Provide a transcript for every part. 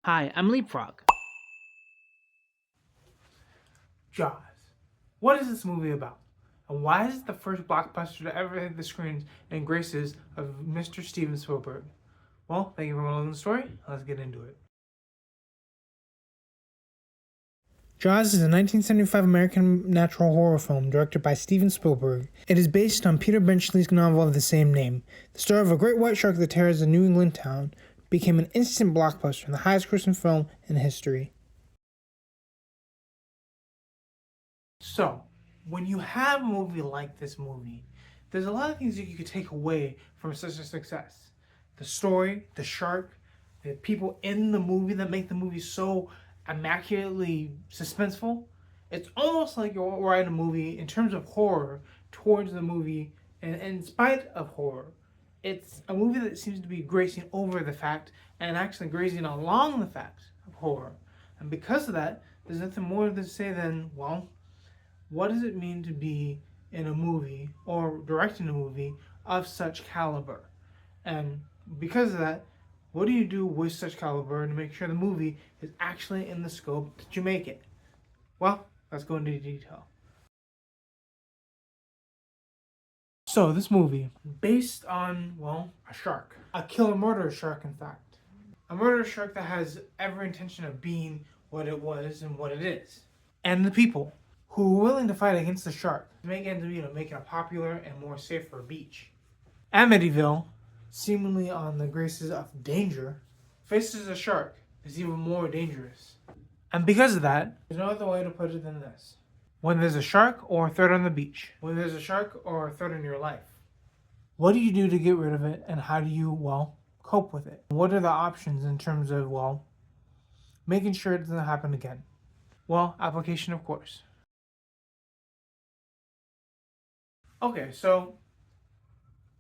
Hi, I'm Leapfrog. Jaws. What is this movie about? And why is it the first blockbuster to ever hit the screens and graces of Mr. Steven Spielberg? Well, thank you for watching the story. Let's get into it. Jaws is a 1975 American natural horror film directed by Steven Spielberg. It is based on Peter Benchley's novel of the same name. The story of a great white shark that tears a New England town became an instant blockbuster and the highest grossing film in history. So, when you have a movie like this movie, there's a lot of things that you could take away from such a success. The story, the shark, the people in the movie that make the movie so immaculately suspenseful. It's almost like you're writing a movie in terms of horror towards the movie, and in spite of horror. It's a movie that seems to be grazing over the fact and actually grazing along the fact of horror. And because of that, there's nothing more to say than, well, what does it mean to be in a movie or directing a movie of such caliber? And because of that, what do you do with such caliber to make sure the movie is actually in the scope that you make it? Well, let's go into detail. So, this movie, based on, well, a shark. A killer murderer shark, in fact. A murderer shark that has every intention of being what it was and what it is. And the people who were willing to fight against the shark to make ends meet, make it a popular and more safer beach. Amityville, seemingly on the graces of danger, faces a shark that's even more dangerous. And because of that, there's no other way to put it than this. When there's a shark or a threat on the beach, when there's a shark or a threat in your life, what do you do to get rid of it, and how do you, well, cope with it? What are the options in terms of, well, making sure it doesn't happen again? Well, application, of course. Okay, so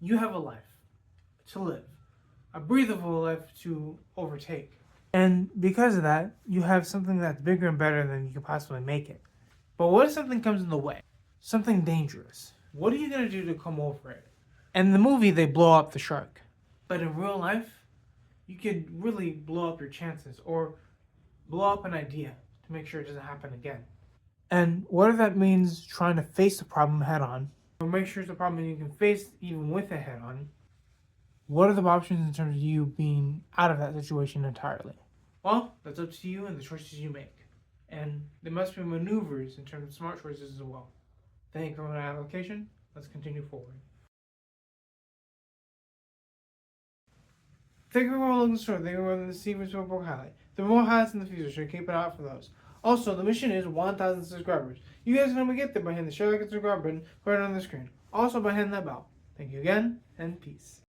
you have a life to live, a breathable life to overtake. And because of that, you have something that's bigger and better than you could possibly make it. But what if something comes in the way? Something dangerous. What are you going to do to come over it? And in the movie, they blow up the shark. But in real life, you could really blow up your chances or blow up an idea to make sure it doesn't happen again. And what if that means trying to face the problem head on, or make sure it's a problem you can face even with it head on? What are the options in terms of you being out of that situation entirely? Well, that's up to you and the choices you make. And there must be maneuvers in terms of smart choices as well. Thank you for my application. Let's continue forward. Thank you for LogansStory. Thank you for the Steven Spielberg highlight. There are more highlights in the future, so keep an eye out for those. Also, the mission is 1,000 subscribers. You guys can help me get there by hitting the share, like, and subscribe button right on the screen. Also by hitting that bell. Thank you again, and peace.